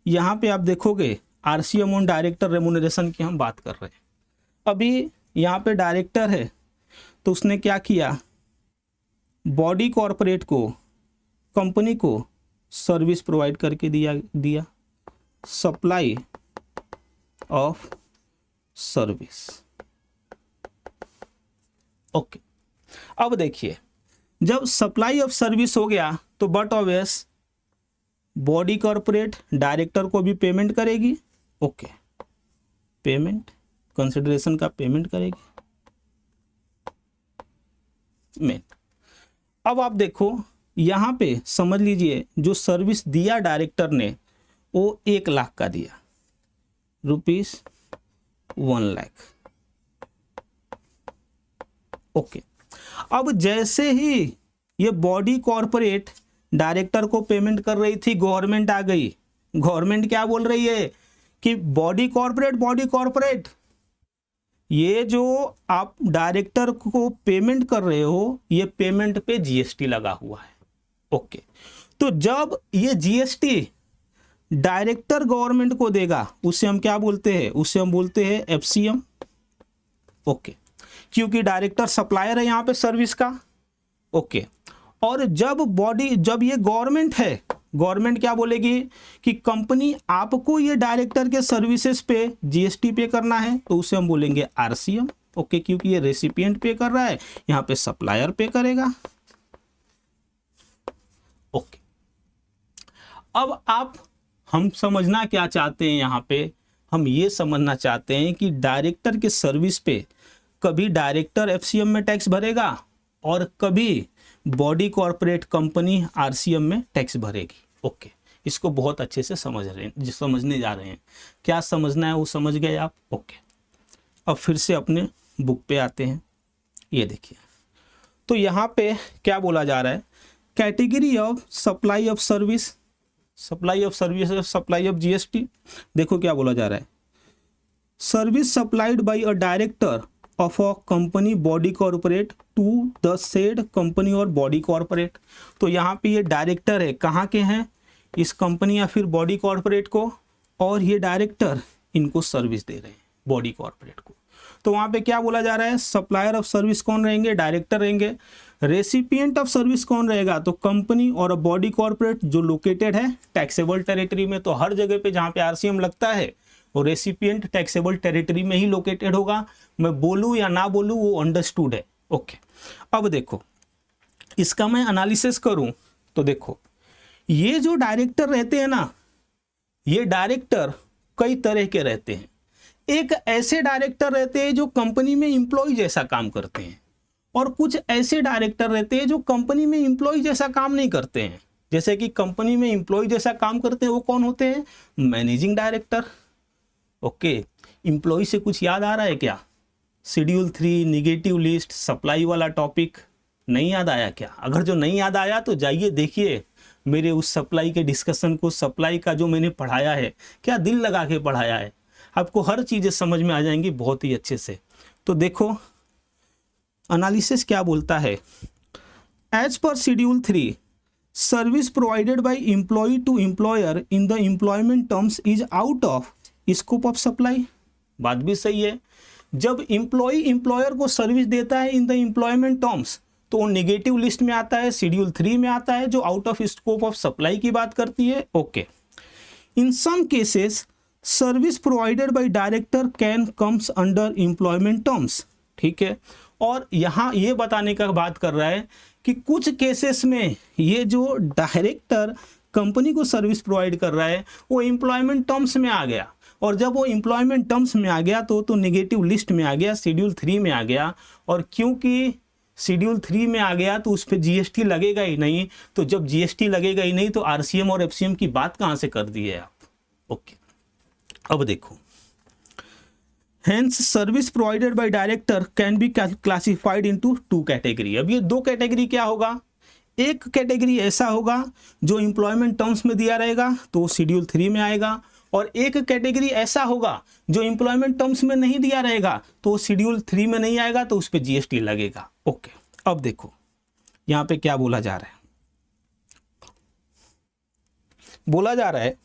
यहाँ पे आप देखोगे आरसीएम ऑन डायरेक्टर रेमुनरेशन की हम बात कर रहे हैं। अभी यहाँ पे डायरेक्टर है तो उसने क्या किया, बॉडी कॉरपोरेट को, कंपनी को सर्विस प्रोवाइड करके दिया सप्लाई ऑफ सर्विस। ओके, अब देखिए जब सप्लाई ऑफ सर्विस हो गया तो but obvious body corporate director को भी पेमेंट करेगी। ओके, पेमेंट कंसिडरेशन का पेमेंट करेगी मेन। अब आप देखो यहाँ पे समझ लीजिए जो सर्विस दिया डायरेक्टर ने वो 1 लाख का दिया, ₹1,00,000। ओके, अब जैसे ही ये बॉडी कॉरपोरेट डायरेक्टर को पेमेंट कर रही थी, गवर्नमेंट आ गई। गवर्नमेंट क्या बोल रही है कि बॉडी कॉरपोरेट ये जो आप डायरेक्टर को पेमेंट कर रहे हो ये पेमेंट पे जीएसटी लगा हुआ है। ओके, तो जब ये जीएसटी डायरेक्टर गवर्नमेंट को देगा उसे हम क्या बोलते हैं, उसे हम बोलते हैं एफसीएम। ओके, क्योंकि डायरेक्टर सप्लायर है यहाँ पे सर्विस का। ओके, और जब ये गवर्नमेंट है, गवर्नमेंट क्या बोलेगी कि कंपनी आपको ये डायरेक्टर के सर्विसेज पे जीएसटी पे करना है तो उसे हम बोलेंगे आरसीएम। ओके, क्योंकि ये रेसिपिएंट पे कर रहा है, यहाँ पे सप्लायर पे करेगा। ओके, अब हम समझना क्या चाहते हैं, यहाँ पे हम ये समझना चाहते हैं कि डायरेक्टर के सर्विस पे कभी डायरेक्टर एफसीएम में टैक्स भरेगा और कभी बॉडी कॉरपोरेट कंपनी आरसीएम में टैक्स भरेगी। ओके, इसको बहुत अच्छे से समझने जा रहे हैं। क्या समझना है वो समझ गए आप। ओके, अब फिर से अपने बुक पे आते हैं। ये देखिए, तो यहाँ पे क्या बोला जा रहा है, category of supply of service, supply of GST. देखो क्या बोला जा रहा है, service supplied by a director of a company body corporate to the said company और बॉडी कॉरपोरेट। तो यहाँ पे ये डायरेक्टर है, कहाँ के हैं, इस कंपनी या फिर बॉडी कॉरपोरेट को, और ये डायरेक्टर इनको सर्विस दे रहे हैं बॉडी कॉरपोरेट को। तो वहाँ पे क्या बोला जा रहा है, सप्लायर ऑफ सर्विस कौन रहेंगे, डायरेक्टर रहेंगे। रेसिपिएंट ऑफ सर्विस कौन रहेगा, तो कंपनी और बॉडी कॉरपोरेट जो लोकेटेड है टैक्सेबल टेरिटरी में। तो हर जगह पे जहाँ पे आरसीएम लगता है और रेसिपिएंट टैक्सेबल टेरिटरी में ही लोकेटेड होगा। मैं बोलूँ या ना बोलूँ वो अंडरस्टूड है। ओके, अब देखो इसका मैं एनालिसिस करूँ तो देखो ये जो डायरेक्टर रहते हैं ना, ये डायरेक्टर कई तरह के रहते हैं। एक ऐसे डायरेक्टर रहते हैं जो कंपनी में एम्प्लॉय जैसा काम करते हैं, और कुछ ऐसे डायरेक्टर रहते हैं जो कंपनी में एम्प्लॉय जैसा काम नहीं करते हैं। जैसे कि कंपनी में एम्प्लॉय जैसा काम करते हैं वो कौन होते हैं, मैनेजिंग डायरेक्टर। ओके, एम्प्लॉय से कुछ याद आ रहा है क्या, शेड्यूल 3, निगेटिव लिस्ट, सप्लाई वाला टॉपिक नहीं याद आया क्या? अगर जो नहीं याद आया तो जाइए देखिए मेरे उस सप्लाई के डिस्कशन को, सप्लाई का जो मैंने पढ़ाया है, क्या दिल लगा के पढ़ाया है, आपको हर चीज़ें समझ में आ जाएंगी बहुत ही अच्छे से। तो देखो एनालिसिस क्या बोलता है, एज पर schedule 3 service provided by employee to employer in the employment terms is out of scope of supply. बात भी सही है, जब एम्प्लॉय एम्प्लॉयर को सर्विस देता है इन द एम्प्लॉयमेंट टर्म्स तो वो नेगेटिव लिस्ट में आता है, शेड्यूल 3 में आता है जो out of scope of supply की बात करती है। Okay, in some cases service provided by director can comes under employment terms. ठीक है, और यहाँ ये बताने का बात कर रहा है कि कुछ केसेस में ये जो डायरेक्टर कंपनी को सर्विस प्रोवाइड कर रहा है वो एम्प्लॉयमेंट टर्म्स में आ गया, और जब वो एम्प्लॉयमेंट टर्म्स में आ गया तो नेगेटिव लिस्ट में आ गया, शेड्यूल 3 में आ गया। और क्योंकि शेड्यूल 3 में आ गया तो उस पर जीएसटी लगेगा ही नहीं, तो जब जीएसटी लगेगा ही नहीं तो आरसीएम और एफसीएम की बात कहाँ से कर दी है आप। ओके, अब देखो, hence service provided by director can be classified into 2 category. अब ये 2 कैटेगरी क्या होगा, एक कैटेगरी ऐसा होगा जो एम्प्लॉयमेंट टर्म्स में दिया रहेगा तो शेड्यूल 3 में आएगा, और एक कैटेगरी ऐसा होगा जो एम्प्लॉयमेंट टर्म्स में नहीं दिया रहेगा तो शेड्यूल 3 में नहीं आएगा तो उस पर जीएसटी लगेगा। ओके, अब देखो यहाँ पे क्या बोला जा रहा है, बोला जा रहा है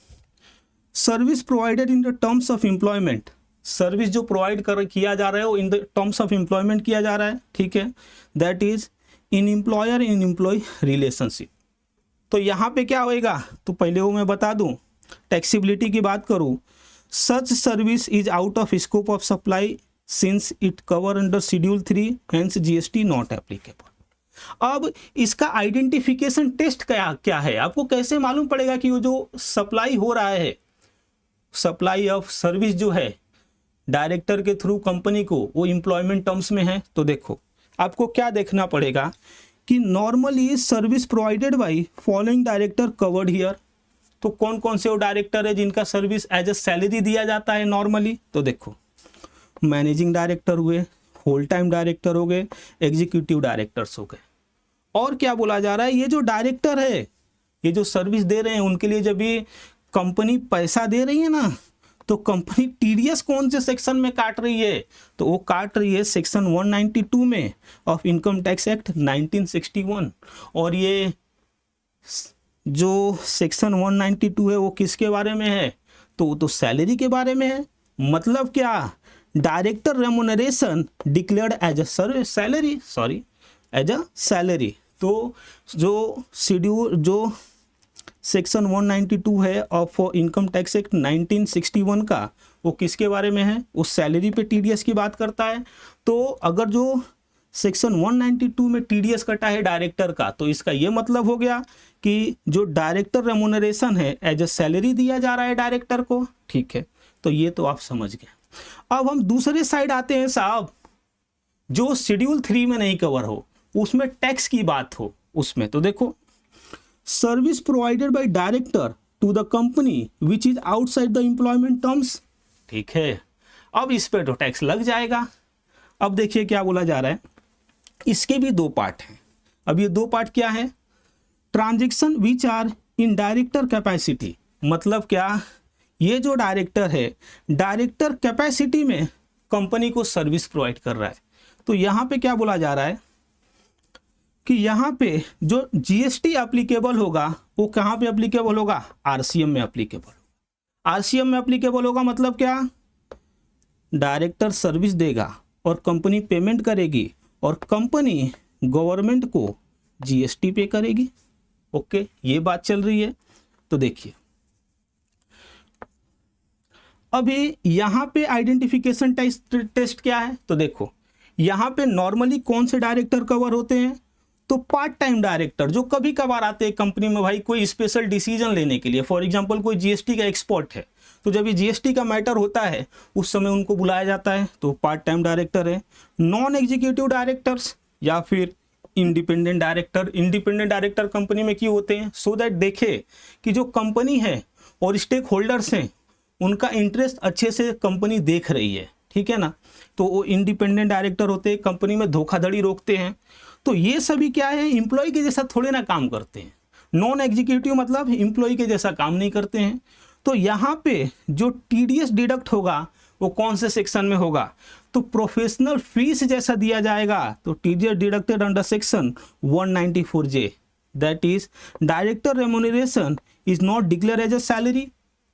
service provided in the terms of employment, service जो प्रोवाइड किया जा रहा है वो in the terms of employment किया जा रहा है, ठीक है, that is in employer in employee relationship. तो यहाँ पे क्या होएगा, तो पहले वो मैं बता दूं, टैक्सेबिलिटी की बात करूं, सच service is out of scope of supply since it cover under schedule 3 hence GST not applicable. अब इसका आइडेंटिफिकेशन टेस्ट क्या है, आपको कैसे मालूम पड़ेगा कि वो जो सप्लाई हो रहा है, सप्लाई ऑफ सर्विस जो है डायरेक्टर के थ्रू कंपनी को, वो एम्प्लॉयमेंट टर्म्स में है। तो देखो आपको क्या देखना पड़ेगा कि normally service provided by following director covered here. तो कौन कौन से वो डायरेक्टर है जिनका सर्विस एज ए सैलरी दिया जाता है नॉर्मली, तो देखो मैनेजिंग डायरेक्टर हुए, होल टाइम डायरेक्टर हो गए, एग्जीक्यूटिव डायरेक्टर्स हो गए। और क्या बोला जा रहा है, ये जो डायरेक्टर है, ये जो सर्विस दे रहे हैं, उनके लिए जब ये कंपनी पैसा दे रही है ना, तो कंपनी टीडीएस कौन से सेक्शन में काट रही है, तो वो काट रही है सेक्शन 192 में ऑफ इनकम टैक्स एक्ट 1961। और ये जो सेक्शन 192 है वो किसके बारे में है, तो वो तो सैलरी के बारे में है। मतलब क्या, director remuneration declared as a salary, sorry as a salary. तो जो शेड्यूल जो सेक्शन 192 है ऑफ इनकम टैक्स एक्ट 1961 का, वो किसके बारे में है, उस सैलरी पे टीडीएस की बात करता है। तो अगर जो सेक्शन 192 में टीडीएस कटा है डायरेक्टर का, तो इसका ये मतलब हो गया कि जो डायरेक्टर रेम्युनरेशन है एज अ सैलरी दिया जा रहा है डायरेक्टर को, ठीक है। तो ये तो आप समझ गए। अब हम दूसरे साइड आते हैं साहब, जो शेड्यूल 3 में नहीं कवर हो, उसमें टैक्स की बात हो उसमें। तो देखो service provided by director to the company which is outside the employment terms, ठीक है। अब इस पे तो टैक्स लग जाएगा। अब देखिए क्या बोला जा रहा है, इसके भी दो पार्ट हैं। अब ये दो पार्ट क्या है, transaction which are in director capacity, मतलब क्या, ये जो डायरेक्टर है, डायरेक्टर कैपेसिटी में कंपनी को सर्विस प्रोवाइड कर रहा है। तो यहाँ पे क्या बोला जा रहा है कि यहाँ पे जो जीएसटी एप्लीकेबल होगा वो कहाँ पे एप्लीकेबल होगा, आरसीएम में एप्लीकेबल। आरसीएम में एप्लीकेबल होगा मतलब क्या, डायरेक्टर सर्विस देगा और कंपनी पेमेंट करेगी और कंपनी गवर्नमेंट को जीएसटी पे करेगी। ओके, ये बात चल रही है। तो देखिए अभी यहाँ पे आइडेंटिफिकेशन टेस्ट क्या है, तो देखो यहाँ पे नॉर्मली कौन से डायरेक्टर कवर होते हैं, तो पार्ट टाइम डायरेक्टर जो कभी कभार आते हैं कंपनी में, भाई कोई स्पेशल डिसीजन लेने के लिए। फॉर एग्जांपल कोई जीएसटी का एक्सपोर्ट है, तो जब ये जीएसटी का मैटर होता है उस समय उनको बुलाया जाता है, तो पार्ट टाइम डायरेक्टर है। नॉन एग्जीक्यूटिव डायरेक्टर्स या फिर independent director. Independent director company में क्यों होते हैं, सो दैट देखे कि जो कंपनी है और स्टेक होल्डर्स हैं उनका इंटरेस्ट अच्छे से कंपनी देख रही है, ठीक है ना। तो वो इंडिपेंडेंट डायरेक्टर होते हैं, कंपनी में धोखाधड़ी रोकते हैं। तो ये सभी क्या है, एम्प्लॉय के जैसा थोड़े ना काम करते हैं। नॉन एग्जीक्यूटिव मतलब एम्प्लॉय के जैसा काम नहीं करते हैं। तो यहाँ पे जो टीडीएस डिडक्ट होगा वो कौन से सेक्शन में होगा, तो प्रोफेशनल फीस जैसा दिया जाएगा। तो TDS deducted under section 194J, that is director remuneration is not declare as a salary,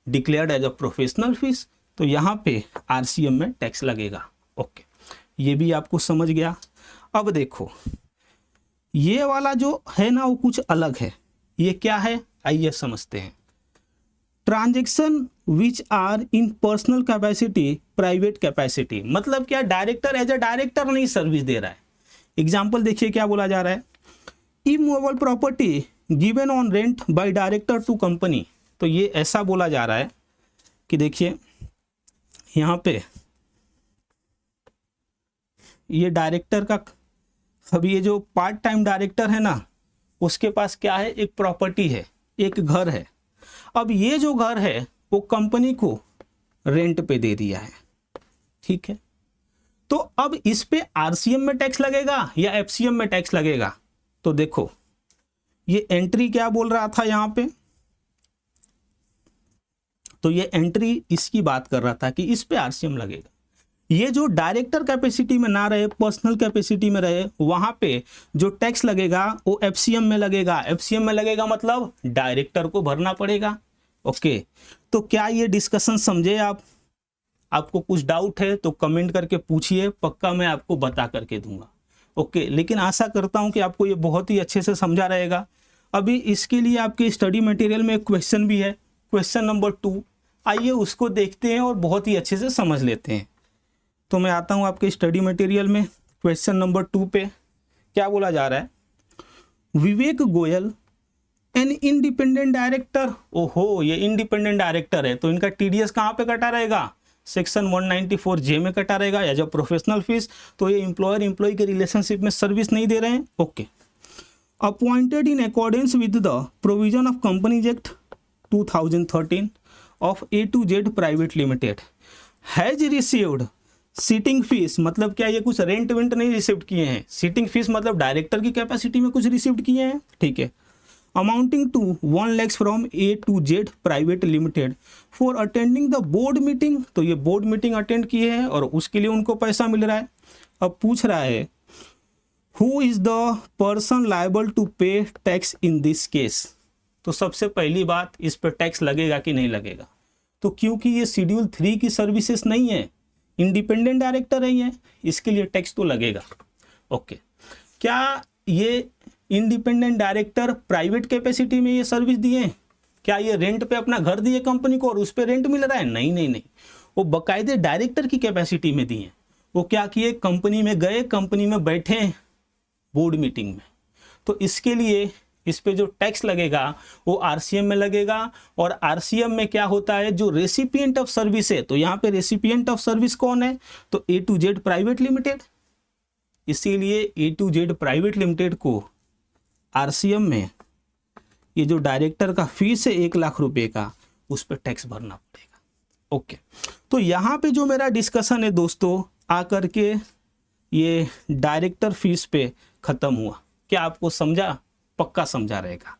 declared as a professional fees. तो यहाँ पे आरसीएम में टैक्स लगेगा। ओके, ये भी आपको समझ गया। अब देखो ये वाला जो है ना वो कुछ अलग है। ये क्या है, आइए समझते हैं। Transaction which are in personal capacity, private capacity, मतलब क्या, डायरेक्टर एज अ डायरेक्टर नहीं सर्विस दे रहा है। एग्जाम्पल देखिए क्या बोला जा रहा है, immovable property given on rent by director to company. तो ये ऐसा बोला जा रहा है कि देखिए यहाँ पे ये डायरेक्टर का, अभी ये जो पार्ट टाइम डायरेक्टर है ना, उसके पास क्या है, एक प्रॉपर्टी है, एक घर है। अब ये जो घर है वो कंपनी को रेंट पे दे दिया है, ठीक है। तो अब इस पे आरसीएम में टैक्स लगेगा या एफसीएम में टैक्स लगेगा, तो देखो ये एंट्री क्या बोल रहा था यहाँ पे, तो ये एंट्री इसकी बात कर रहा था कि इस पे आरसीएम लगेगा। ये जो डायरेक्टर कैपेसिटी में ना रहे, पर्सनल कैपेसिटी में रहे, वहां पे जो टैक्स लगेगा वो एफसीएम में लगेगा। एफसीएम में लगेगा मतलब डायरेक्टर को भरना पड़ेगा, ओके, तो क्या ये डिस्कशन समझे आप? आपको कुछ डाउट है तो कमेंट करके पूछिए, पक्का मैं आपको बता करके दूंगा। ओके, लेकिन आशा करता हूं कि आपको ये बहुत ही अच्छे से समझा रहेगा। अभी इसके लिए आपके स्टडी मटेरियल में एक क्वेश्चन भी है, क्वेश्चन नंबर 2, आइए उसको देखते हैं और बहुत ही अच्छे से समझ लेते हैं। तो मैं आता हूं आपके स्टडी मटेरियल में, क्वेश्चन नंबर 2 पे क्या बोला जा रहा है, विवेक गोयल एन इंडिपेंडेंट डायरेक्टर। ओहो, ये इंडिपेंडेंट डायरेक्टर है तो इनका टीडीएस कहाँ पे कटा रहेगा? सेक्शन 194J में कटा रहेगा एज अ प्रोफेशनल फीस। तो ये एम्प्लॉयर एम्प्लॉय के रिलेशनशिप में सर्विस नहीं दे रहे हैं। Okay, appointed in accordance with the provision of companies act 2013 of A2Z private limited has received sitting fees. मतलब क्या ये कुछ रेंट वेंट नहीं रिसीव किए हैं? सीटिंग फीस मतलब डायरेक्टर की कैपेसिटी में कुछ रिसीव किए हैं, ठीक है। Amounting to 1 lakhs from A2Z private limited for attending the board meeting. तो ये बोर्ड मीटिंग अटेंड किए हैं और उसके लिए उनको पैसा मिल रहा है। अब पूछ रहा है who is the person liable to pay tax in this case. तो सबसे पहली बात, इस पर टैक्स लगेगा कि नहीं लगेगा? तो क्योंकि ये शेड्यूल 3 की सर्विसेज नहीं है, इंडिपेंडेंट डायरेक्टर है ये, इसके लिए टैक्स तो लगेगा। ओके, क्या ये इंडिपेंडेंट डायरेक्टर प्राइवेट कैपेसिटी में ये सर्विस दिए? क्या ये रेंट पे अपना घर दिए कंपनी को और उस पे रेंट मिल रहा है? नहीं नहीं नहीं, वो बकायदे डायरेक्टर की कैपेसिटी में दिए। वो क्या किए, कंपनी में गए, कंपनी में बैठे बोर्ड मीटिंग में। तो इसके लिए इस पे जो टैक्स लगेगा वो आरसीएम में लगेगा। और आरसीएम में क्या होता है, जो रेसिपिएंट ऑफ सर्विस है, तो यहाँ पे रेसिपिएंट ऑफ सर्विस कौन है? तो A2Z प्राइवेट लिमिटेड। इसीलिए A2Z प्राइवेट लिमिटेड को आरसीएम में ये जो डायरेक्टर का फीस है 1 लाख रुपए का, उस पर टैक्स भरना पड़ेगा। ओके, तो यहाँ पे जो मेरा डिस्कशन है दोस्तों, आकर के ये डायरेक्टर फीस पे खत्म हुआ। क्या आपको समझा? पक्का समझा रहेगा।